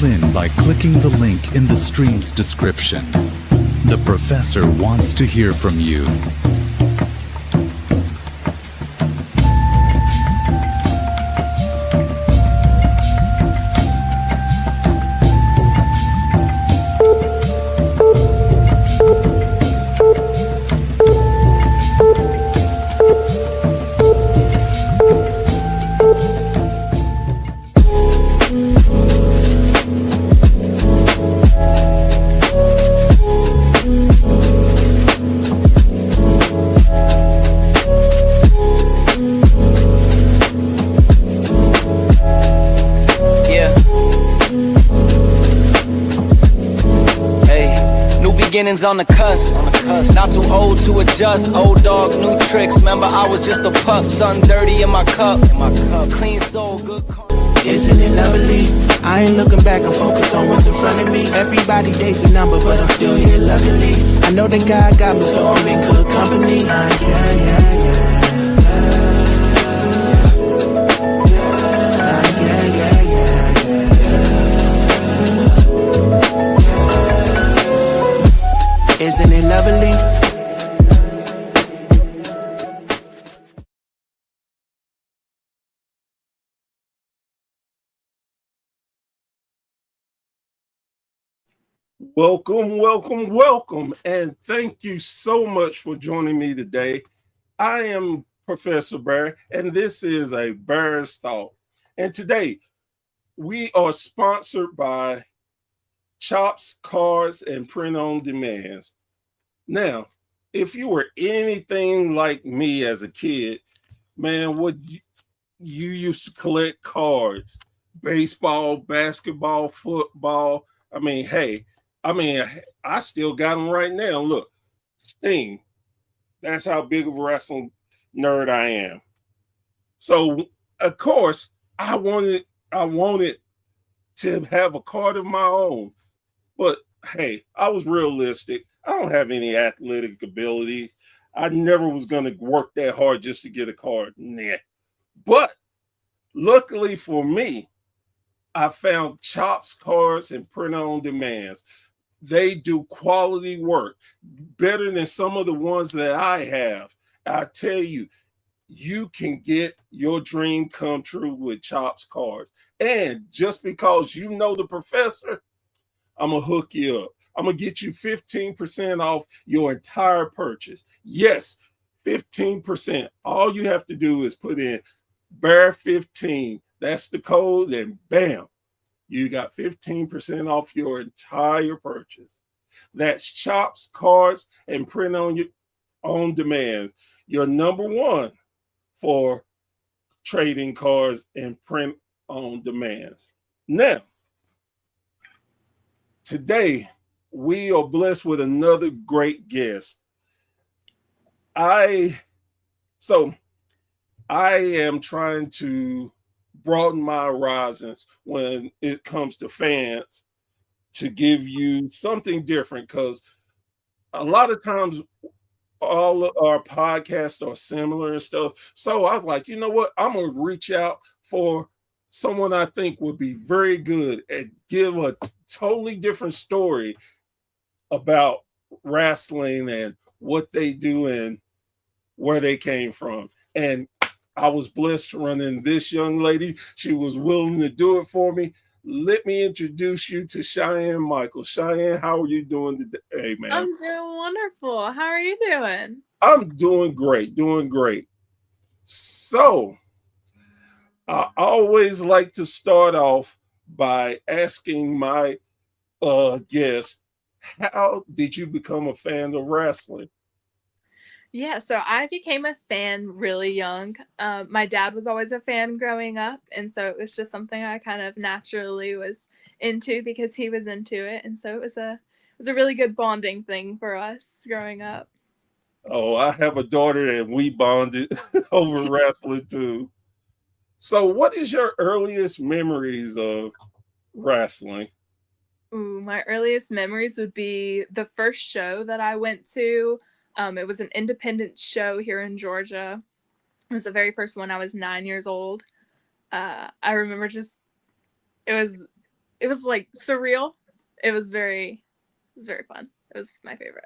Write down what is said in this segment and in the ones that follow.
in by clicking the link in the stream's description. The professor wants to hear from you. Beginnings on the cusp. Not too old to adjust. Old dog, new tricks. Remember, I was just a pup. Something dirty in my cup. Clean soul, good car. Isn't it lovely? I ain't looking back, I'm focused on what's in front of me. Everybody dates a number, but I'm still here luckily. I know that God got me, so I'm in good company. Isn't it lovely? Welcome, and thank you so much for joining me today. I am Professor Bear, and this is a Bear's Thought. And today, we are sponsored by Chops, Cards, and Print on Demands. Now, if you were anything like me as a kid, man, you used to collect cards, baseball, basketball, football. I still got them right now. Look, Sting. That's how big of a wrestling nerd I am. So, of course, I wanted to have a card of my own. But hey, I was realistic. I don't have any athletic ability. I never was going to work that hard just to get a card. Nah. But luckily for me, I found Chops, Cards, and Print on Demands. They do quality work, better than some of the ones that I have. I tell you, you can get your dream come true with Chops Cards. And just because you know the professor, I'm going to hook you up. I'm going to get you 15% off your entire purchase. Yes, 15%. All you have to do is put in BEAR15. That's the code, and bam, you got 15% off your entire purchase. That's Chops, Cards, and Print on Demand. Your number one for trading cards and print on demands. Now, today, we are blessed with another great guest. I am trying to broaden my horizons when it comes to fans to give you something different, because a lot of times all of our podcasts are similar and stuff. So I was like, you know what? I'm going to reach out for someone I think would be very good and give a totally different story about wrestling and what they do and where they came from. And I was blessed to run in this young lady. She was willing to do it for me. Let me introduce you to Chianne Michaels. Chianne, how are you doing today, man? I'm doing wonderful. How are you doing? I'm doing great. So, I always like to start off by asking my guest, how did you become a fan of wrestling? Yeah, so I became a fan really young. My dad was always a fan growing up, and so it was just something I kind of naturally was into because he was into it, and so it was a really good bonding thing for us growing up. Oh, I have a daughter and we bonded over wrestling too. So, what is your earliest memories of wrestling? Ooh, my earliest memories would be the first show that I went to. It was an independent show here in Georgia. It was the very first one. I was 9 years old. I remember it was it was like surreal. It was very fun. It was my favorite.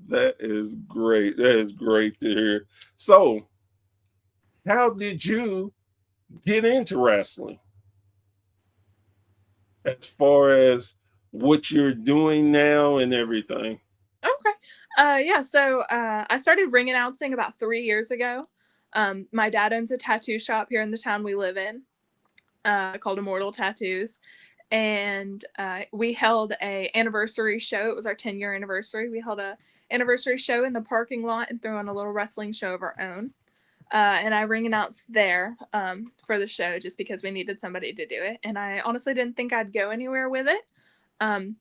That is great. That is great to hear. So, how did you get into wrestling? As far as what you're doing now and everything. Okay. Yeah. So I started ring announcing about 3 years ago. My dad owns a tattoo shop here in the town we live in, called Immortal Tattoos, and we held a anniversary show. It was our 10-year anniversary. We held a anniversary show in the parking lot and threw on a little wrestling show of our own. And I ring announced there for the show just because we needed somebody to do it. And I honestly didn't think I'd go anywhere with it.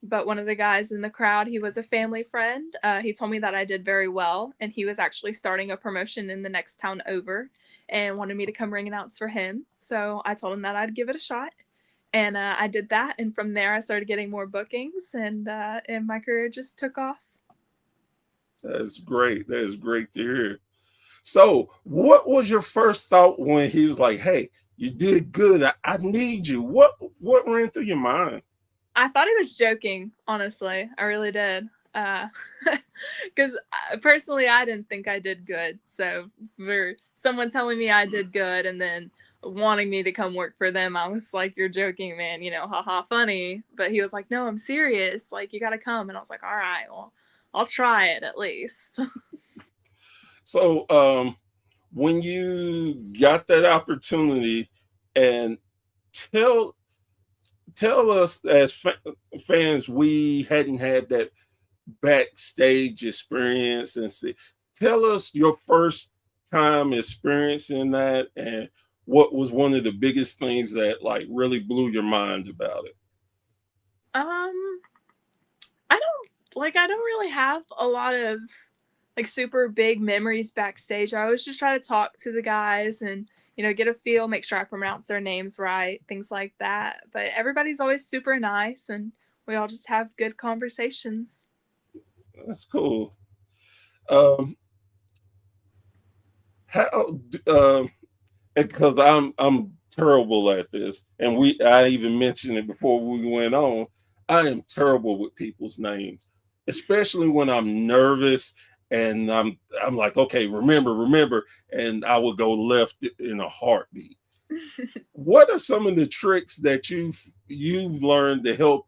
But one of the guys in the crowd, he was a family friend. He told me that I did very well, and he was actually starting a promotion in the next town over and wanted me to come ring announce for him. So I told him that I'd give it a shot. And I did that. And from there, I started getting more bookings, and my career just took off. That's great. That is great to hear. So, what was your first thought when he was like, "Hey, you did good. I need you." What ran through your mind? I thought he was joking, honestly. I really did. Because personally, I didn't think I did good. So for someone telling me I did good and then wanting me to come work for them, I was like, "You're joking, man. You know, haha, funny." But he was like, "No, I'm serious. Like, you got to come." And I was like, "All right, well, I'll try it at least." So, when you got that opportunity, and tell tell us as fans, we hadn't had that backstage experience, and see, tell us your first time experiencing that, and what was one of the biggest things that like really blew your mind about it. um, I don't really have a lot of like super big memories backstage. I always just try to talk to the guys and get a feel, make sure I pronounce their names right, things like that. But everybody's always super nice, and we all just have good conversations. That's cool. um how because I'm terrible at this, and I even mentioned it before we went on. I am terrible with people's names, especially when I'm nervous, and I'm like, okay, remember, and I will go left in a heartbeat. What are some of the tricks that you've learned to help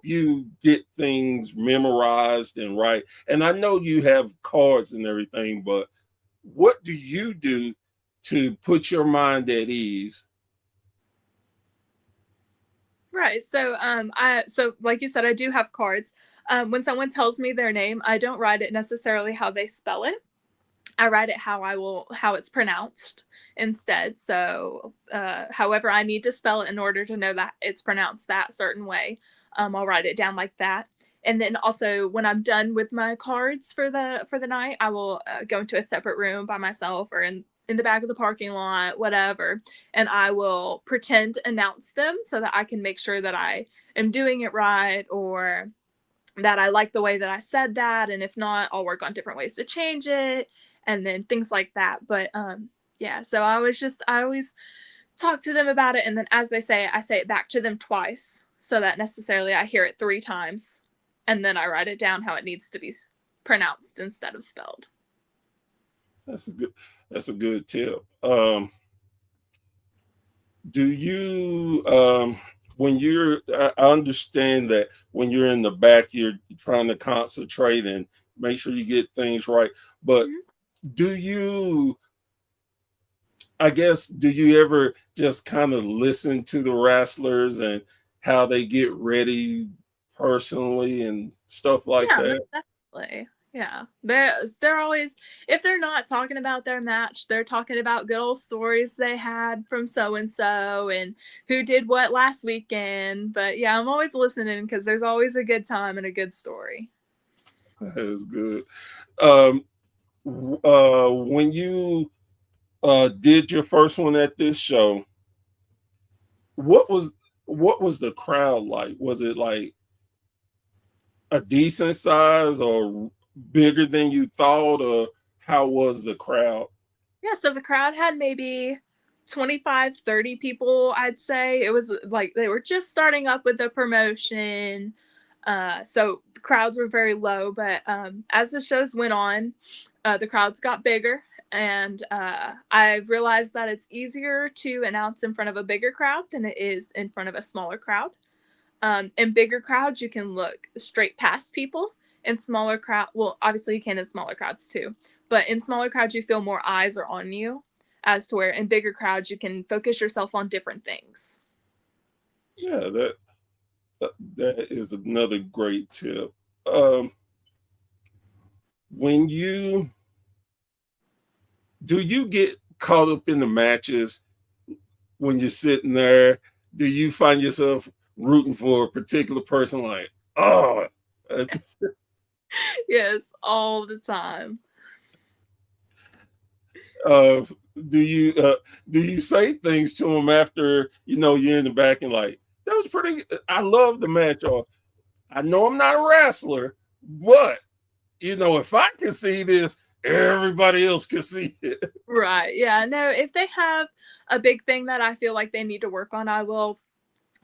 you get things memorized and right? And I know you have cards and everything, but what do you do to put your mind at ease? Right. So like you said, I do have cards. When someone tells me their name, I don't write it necessarily how they spell it. I write it how it's pronounced instead. So, however I need to spell it in order to know that it's pronounced that certain way, I'll write it down like that. And then also, when I'm done with my cards for the night, I will go into a separate room by myself or in the back of the parking lot, whatever, and I will pretend to announce them so that I can make sure that I am doing it right, or that I like the way that I said that, and if not, I'll work on different ways to change it, and then things like that. But yeah, so I always talk to them about it, and then as they say it, I say it back to them twice, so that necessarily I hear it 3 times, and then I write it down how it needs to be pronounced instead of spelled. That's a good that's a good tip. Do you when I understand that when you're in the back, you're trying to concentrate and make sure you get things right, but Mhm. do you I guess, do you ever just kind of listen to the wrestlers and how they get ready personally and stuff like Yeah, most that? definitely. Yeah. They're always, if they're not talking about their match, they're talking about good old stories they had from so and so and who did what last weekend. But yeah, I'm always listening because there's always a good time and a good story. That is good. Um, when you did your first one at this show, what was what was the crowd like? Was it like a decent size or bigger than you thought, or how was the crowd? Yeah, so the crowd had maybe 25, 30 people, I'd say. It was like they were just starting up with the promotion. So the crowds were very low, but as the shows went on, the crowds got bigger. And I've realized that it's easier to announce in front of a bigger crowd than it is in front of a smaller crowd. In bigger crowds, you can look straight past people. In smaller crowd, well, obviously you can in smaller crowds too, but in smaller crowds, you feel more eyes are on you, as to where in bigger crowds, you can focus yourself on different things. Yeah, that is another great tip. When you do you get caught up in the matches when you're sitting there? Do you find yourself rooting for a particular person like, oh, Yes, all the time. uh, do you say things to them after you're in the back and like, that was pretty, I love the match, or I know I'm not a wrestler, but if I can see this, everybody else can see it. Right. Yeah. No, if they have a big thing that I feel like they need to work on, I will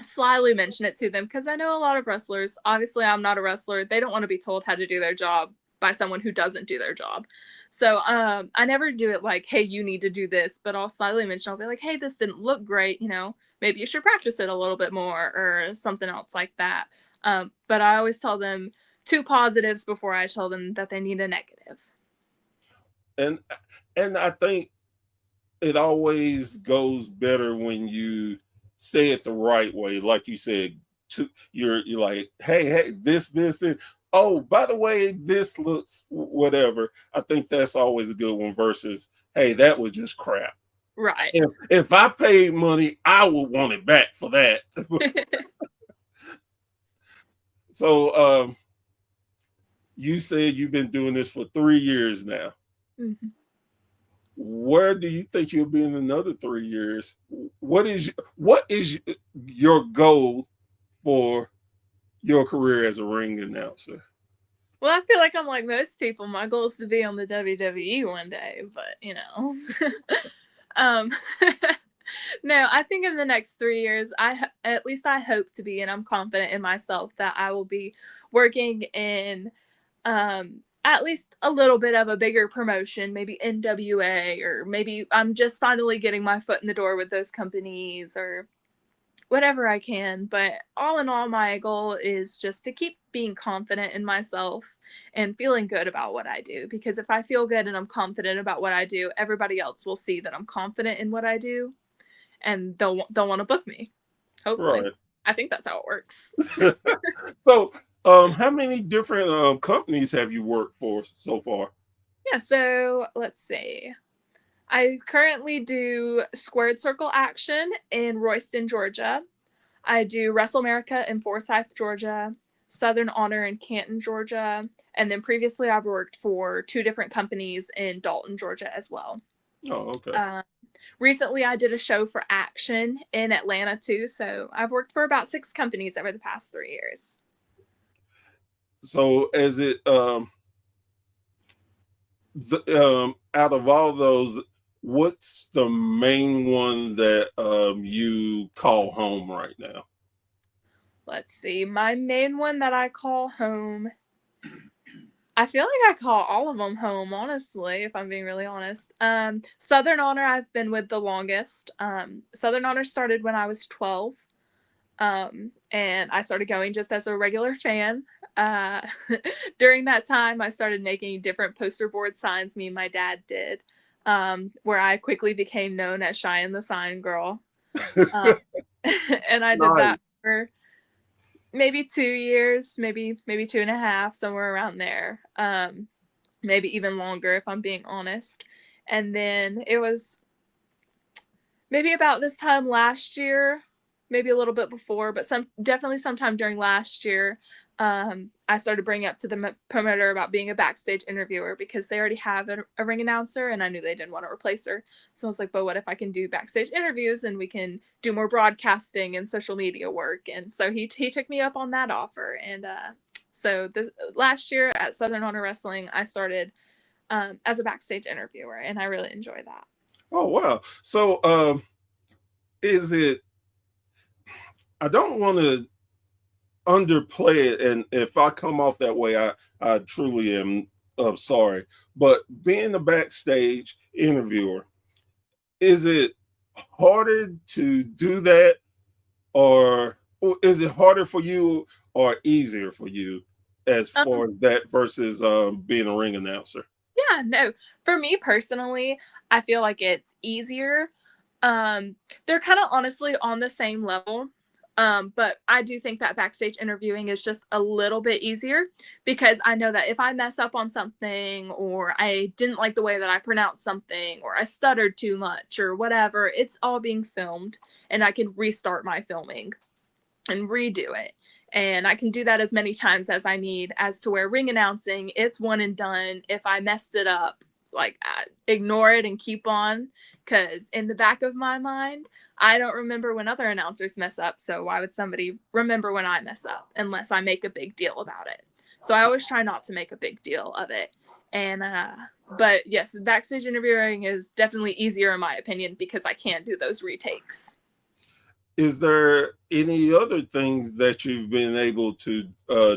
slyly mention it to them, because I know a lot of wrestlers, obviously I'm not a wrestler, they don't want to be told how to do their job by someone who doesn't do their job. So I never do it like, hey, you need to do this, but I'll slyly mention, I'll be like, hey, this didn't look great, maybe you should practice it a little bit more or something else like that. But I always tell them two positives before I tell them that they need a negative. And I think it always goes better when you say it the right way, like you said. You're like, hey, this. Oh, by the way, this looks whatever. I think that's always a good one versus, hey, that was just crap. Right. If I paid money, I would want it back for that. So you said you've been doing this for 3 years now. Mm-hmm. Where do you think you'll be in another 3 years? What is your goal for your career as a ring announcer? Well, I feel like I'm like most people. My goal is to be on the WWE one day, but um, no, I think in the next 3 years, at least I hope to be, and I'm confident in myself that I will be working in at least a little bit of a bigger promotion, maybe NWA, or maybe I'm just finally getting my foot in the door with those companies or whatever I can. But all in all, my goal is just to keep being confident in myself and feeling good about what I do. Because if I feel good and I'm confident about what I do, everybody else will see that I'm confident in what I do, and they'll want to book me. Hopefully. Right. I think that's how it works. So, how many different companies have you worked for so far? Yeah, so let's see. I currently do Squared Circle Action in Royston, Georgia. I do Wrestle America in Forsyth, Georgia, Southern Honor in Canton, Georgia, and then previously I've worked for 2 different companies in Dalton, Georgia as well. Oh, okay. Recently I did a show for Action in Atlanta too, so I've worked for about 6 companies over the past 3 years. So, as it out of all those, what's the main one that you call home right now? Let's see. My main one that I call home, I feel like I call all of them home, honestly, if I'm being really honest. Southern Honor, I've been with the longest. Southern Honor started when I was 12. And I started going just as a regular fan. During that time, I started making different poster board signs, me and my dad did, where I quickly became known as Chianne the Sign Girl. And I did that for maybe 2 years, maybe 2.5, somewhere around there. Maybe even longer, if I'm being honest. And then it was maybe about this time last year, maybe a little bit before, but definitely sometime during last year, I started bringing up to the promoter about being a backstage interviewer, because they already have a ring announcer, and I knew they didn't want to replace her. So I was like, but what if I can do backstage interviews and we can do more broadcasting and social media work? And so he took me up on that offer. And so last year at Southern Honor Wrestling, I started as a backstage interviewer, and I really enjoy that. Oh, wow. So is it? I don't want to underplay it, and if I come off that way, I truly am sorry. But being a backstage interviewer, is it harder to do that, or is it harder for you or easier for you as far as that versus being a ring announcer? Yeah, no. For me personally, I feel like it's easier. They're kind of honestly on the same level. But I do think that backstage interviewing is just a little bit easier because I know that if I mess up on something or I didn't like the way that I pronounced something or I stuttered too much or whatever, it's all being filmed and I can restart my filming and redo it. And I can do that as many times as I need, as to where ring announcing, it's one and done. If I messed it up, like, ignore it and keep on, because in the back of my mind, I don't remember when other announcers mess up. So why would somebody remember when I mess up unless I make a big deal about it? So I always try not to make a big deal of it. And but yes, backstage interviewing is definitely easier in my opinion because I can do those retakes. Is there any other things that you've been able to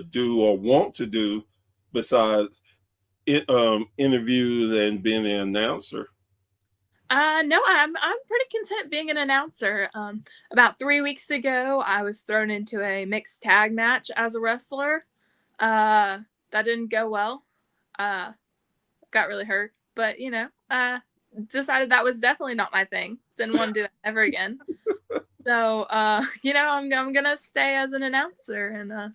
do or want to do besides interviews and being an announcer? No, I'm pretty content being an announcer. About 3 weeks ago, I was thrown into a mixed tag match as a wrestler. That didn't go well. Got really hurt, but decided that was definitely not my thing. Didn't want to do that ever again. So, I'm gonna stay as an announcer and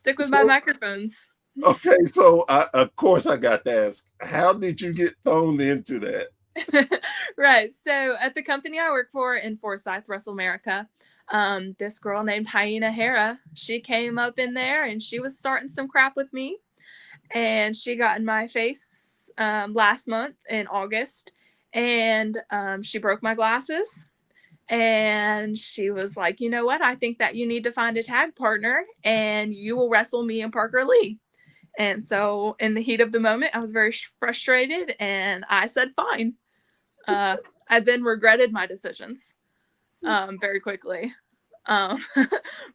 stick with my microphones. Okay, so of course I got to ask, how did you get thrown into that? Right. So at the company I work for in Forsyth, Russell, America, this girl named Hyena Hera, she came up in there and she was starting some crap with me. And she got in my face last month in August. And she broke my glasses. And she was like, you know what? I think that you need to find a tag partner and you will wrestle me and Parker Lee. And so in the heat of the moment, I was very frustrated and I said, fine. I then regretted my decisions very quickly. But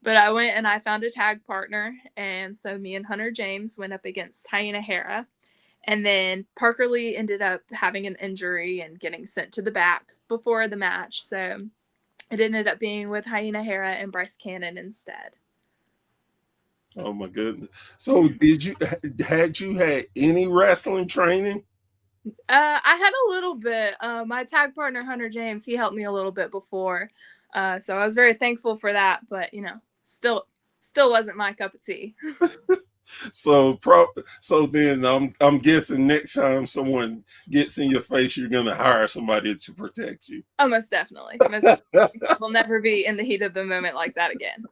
I went and I found a tag partner. And so me and Hunter James went up against Hyena Hera. And then Parker Lee ended up having an injury and getting sent to the back before the match. So it ended up being with Hyena Hera and Bryce Cannon instead. Oh my goodness. So had you had any wrestling training? I had a little bit. My tag partner, Hunter James, he helped me a little bit before. So I was very thankful for that, but still wasn't my cup of tea. So then I'm guessing next time someone gets in your face, you're gonna hire somebody to protect you. Oh, most definitely. Most definitely. We'll never be in the heat of the moment like that again.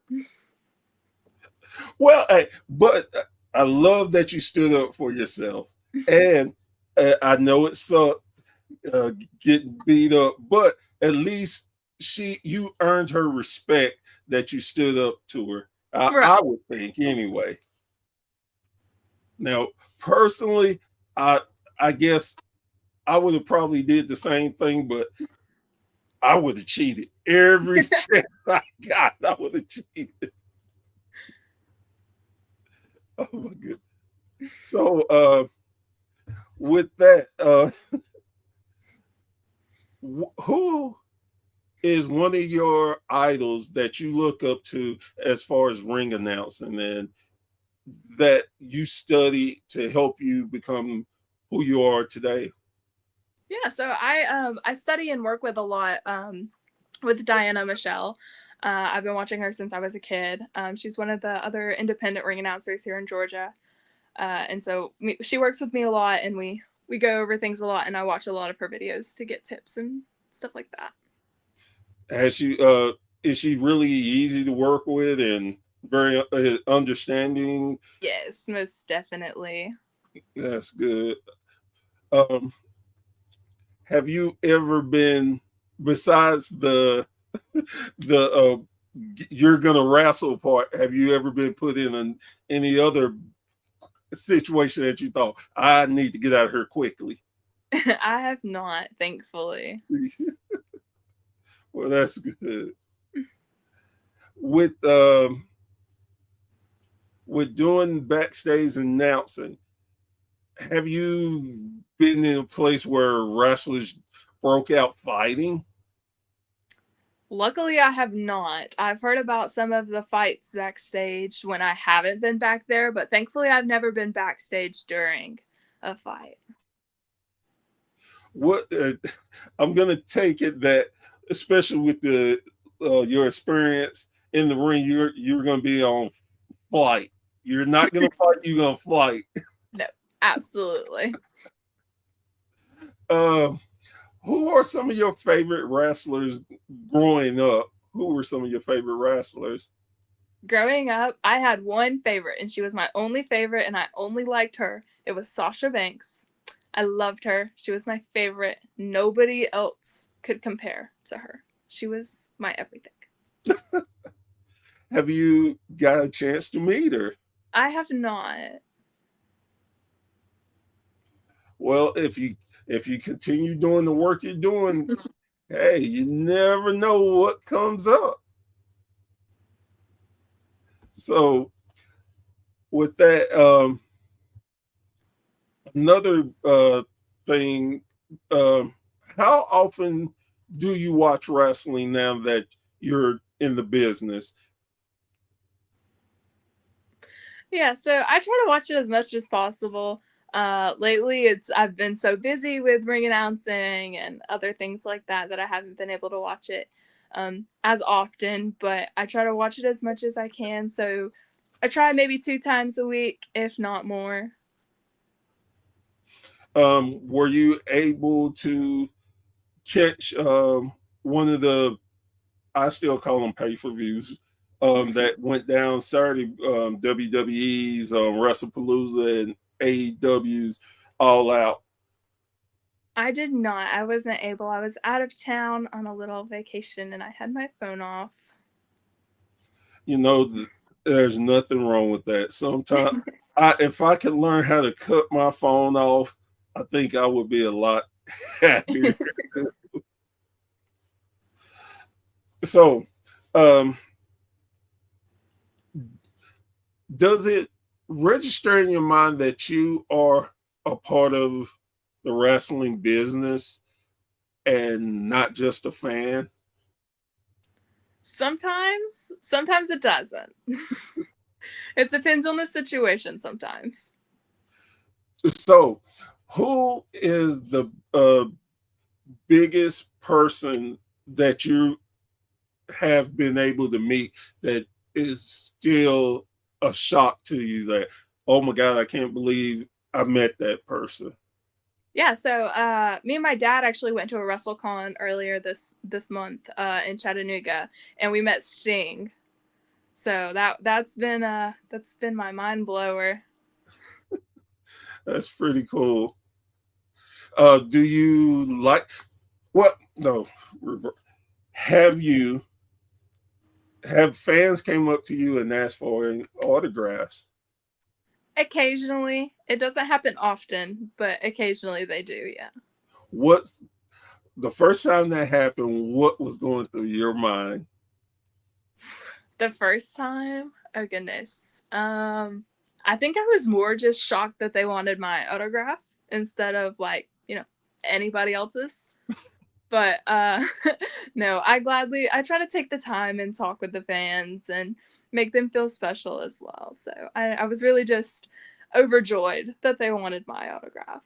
Well, but I love that you stood up for yourself, and I know it sucked getting beat up, but at least you earned her respect that you stood up to her. Right. I would think anyway. Now, personally, I guess I would have probably did the same thing, but I would have cheated every chance I got. I would have cheated. Oh my goodness. So with that, who is one of your idols that you look up to as far as ring announcing and that you study to help you become who you are today? Yeah, so I study and work with a lot with Diana Michelle. I've been watching her since I was a kid. She's one of the other independent ring announcers here in Georgia. And so she works with me a lot and we go over things a lot and I watch a lot of her videos to get tips and stuff like that. Is she really easy to work with and very understanding? Yes, most definitely. That's good. Have you ever been, besides the you're gonna wrestle part, have you ever been put in any other situation that you thought, I need to get out of here quickly? I have not, thankfully. Well, that's good. With doing backstage announcing, have you been in a place where wrestlers broke out fighting? Luckily, I have not. I've heard about some of the fights backstage when I haven't been back there, but thankfully, I've never been backstage during a fight. What I'm gonna take it that, especially with the your experience in the ring, you're gonna be on flight. You're not gonna fight. You're gonna flight. No, absolutely. Um, who are some of your favorite wrestlers growing up? Who were some of your favorite wrestlers? Growing up, I had one favorite, and she was my only favorite, and I only liked her. It was Sasha Banks. I loved her. She was my favorite. Nobody else could compare to her. She was my everything. Have you got a chance to meet her? I have not. Well, if you continue doing the work you're doing, hey, you never know what comes up. So with that, another thing, how often do you watch wrestling now that you're in the business? Yeah, so I try to watch it as much as possible. Lately, I've been so busy with ring announcing and other things like that that I haven't been able to watch it as often. But I try to watch it as much as I can. So I try maybe 2 times a week, if not more. Were you able to catch one of the, I still call them pay-per-views, that went down Saturday, WWE's WrestlePalooza and AEW's All Out? I did not. I wasn't able. I was out of town on a little vacation and I had my phone off. You know, there's nothing wrong with that. Sometimes, if I could learn how to cut my phone off, I think I would be a lot happier. So, does it register in your mind that you are a part of the wrestling business and not just a fan? Sometimes it doesn't. It depends on the situation sometimes. So, who is the biggest person that you have been able to meet that is still a shock to you, that, oh my God, I can't believe I met that person? Yeah, so me and my dad actually went to a WrestleCon earlier this month in Chattanooga, and we met Sting. So that's been my mind blower. That's pretty cool. Do you like what? No, have you have fans came up to you and asked for autographs? Occasionally, it doesn't happen often, but occasionally they do. Yeah. What's the first time that happened? What was going through your mind? The first time, oh goodness. I think I was more just shocked that they wanted my autograph instead of anybody else's. But no, I try to take the time and talk with the fans and make them feel special as well. So I was really just overjoyed that they wanted my autograph.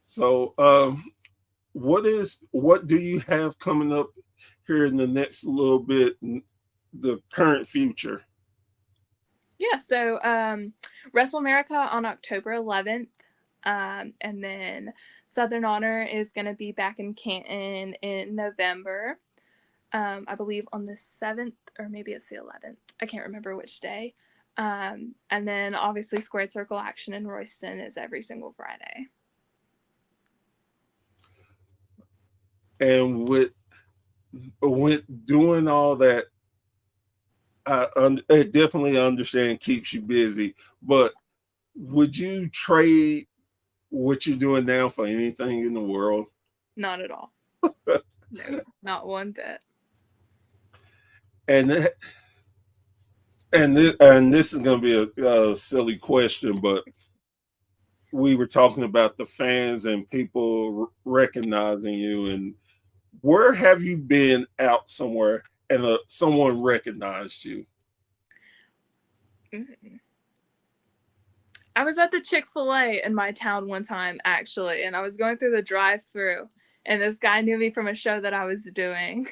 So, what do you have coming up here in the next little bit, the current future? Yeah, so Wrestle America on October 11th, and then Southern Honor is going to be back in Canton in November. I believe on the 7th, or maybe it's the 11th. I can't remember which day. And then obviously Squared Circle Action in Royston is every single Friday. And with doing all that, I definitely understand keeps you busy, but would you trade what you're doing now for anything in the world? Not at all. No, not one bit. And this is going to be a silly question, but we were talking about the fans and people recognizing you. And where have you been out somewhere and someone recognized you? Mm. I was at the Chick-fil-A in my town one time, actually, and I was going through the drive-through, and this guy knew me from a show that I was doing.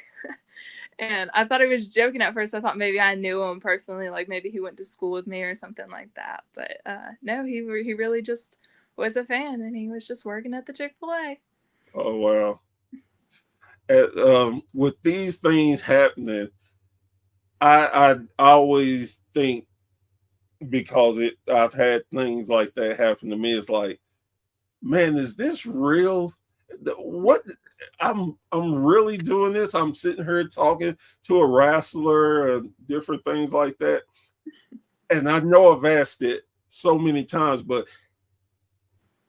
And I thought he was joking at first. I thought maybe I knew him personally, like maybe he went to school with me or something like that. But no, he really just was a fan, and he was just working at the Chick-fil-A. Oh, wow. With these things happening, I always think, because I've had things like that happen to me. It's like, man, is this real? What I'm really doing this? I'm sitting here talking to a wrestler and different things like that. And I know I've asked it so many times, but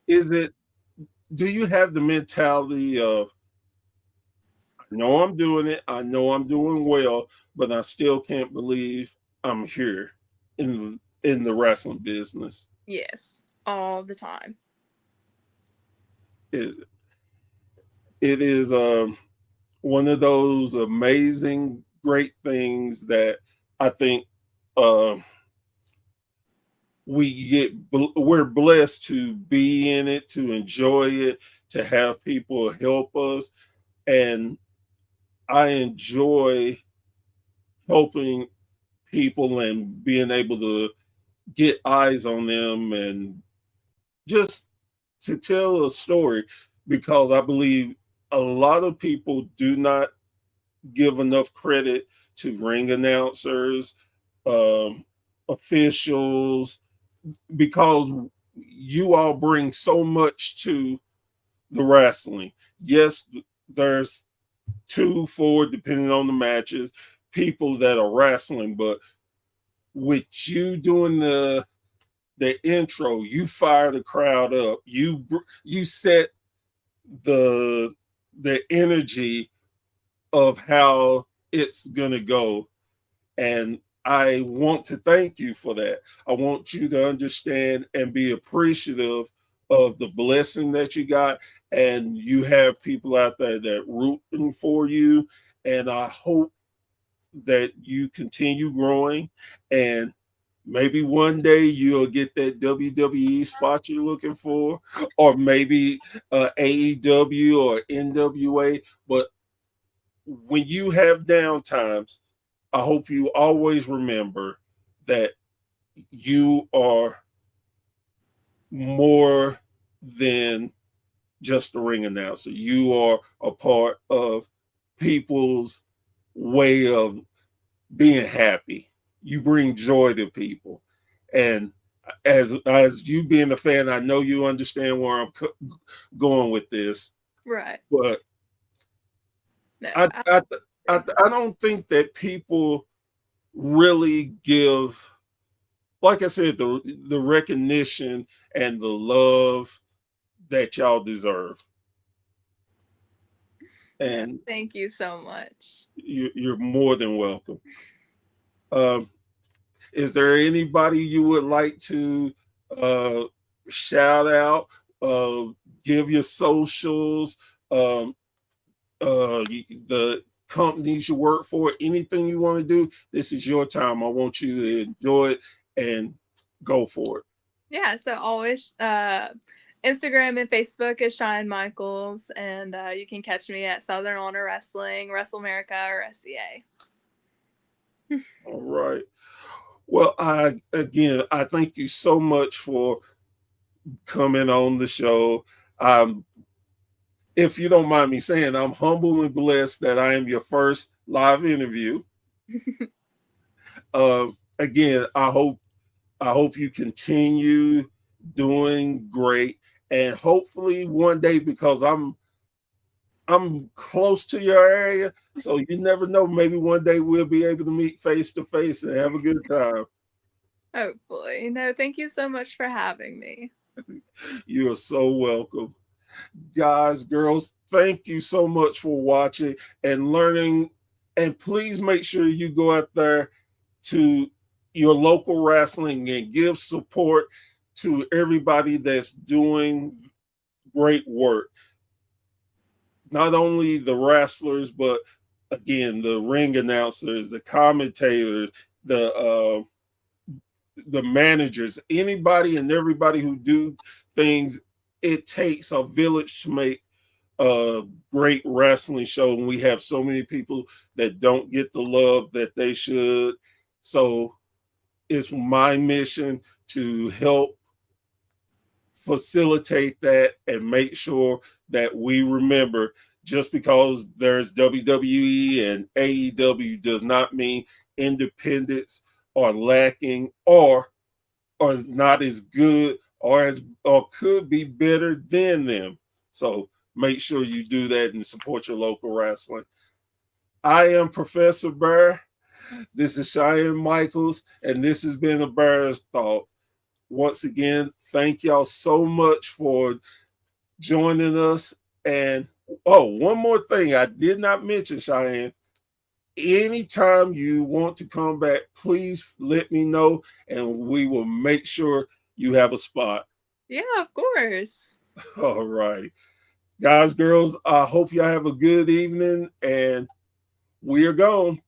do you have the mentality of, I know I'm doing it, I know I'm doing well, but I still can't believe I'm here in the wrestling business? Yes, all the time. It it is one of those amazing, great things that I think uh, we're blessed to be in it, to enjoy it, to have people help us, and I enjoy helping people and being able to get eyes on them and just to tell a story, because I believe a lot of people do not give enough credit to ring announcers, um, officials, because you all bring so much to the wrestling. Yes, there's 2, 4, depending on the matches, people that are wrestling, but with you doing the intro, you fire the crowd up. You set the energy of how it's gonna go, and I want to thank you for that. I want you to understand and be appreciative of the blessing that you got, and you have people out there that rooting for you, and I hope that you continue growing, and maybe one day you'll get that WWE spot you're looking for, or maybe AEW or NWA. But when you have downtimes, I hope you always remember that you are more than just a ring announcer. You are a part of people's way of being happy. You bring joy to people. And as you being a fan, I know you understand where I'm going with this. Right. But No. I don't think that people really give, like I said, the recognition and the love that y'all deserve. And Thank you so much. you're more than welcome. Um, is there anybody you would like to uh, shout out, uh, give your socials, um, the companies you work for, anything you want to do? This is your time. I want you to enjoy it and go for it. Yeah, so always Instagram and Facebook is Chianne Michaels, and you can catch me at Southern Honor Wrestling, Wrestle America, or SCA. All right. Well, I thank you so much for coming on the show. If you don't mind me saying, I'm humble and blessed that I am your first live interview. Again, I hope you continue doing great, and hopefully one day, because I'm close to your area, so you never know. Maybe one day we'll be able to meet face to face and have a good time. Hopefully. No, thank you so much for having me. You are so welcome. Guys, girls, thank you so much for watching and learning. And please make sure you go out there to your local wrestling and give support to everybody that's doing great work. Not only the wrestlers, but again, the ring announcers, the commentators, the managers, anybody and everybody who do things. It takes a village to make a great wrestling show, and we have so many people that don't get the love that they should. So it's my mission to help facilitate that and make sure that we remember, just because there's WWE and AEW does not mean independents are lacking or not as good or could be better than them. So make sure you do that and support your local wrestling. I am Professor Burr. This is Chianne Michaels, and this has been a Burr's Thought. Once again, thank y'all so much for joining us. And one more thing I did not mention, Chianne. Anytime you want to come back, please let me know, and we will make sure you have a spot. Yeah, of course. All right. Guys, girls, I hope y'all have a good evening, and we are gone.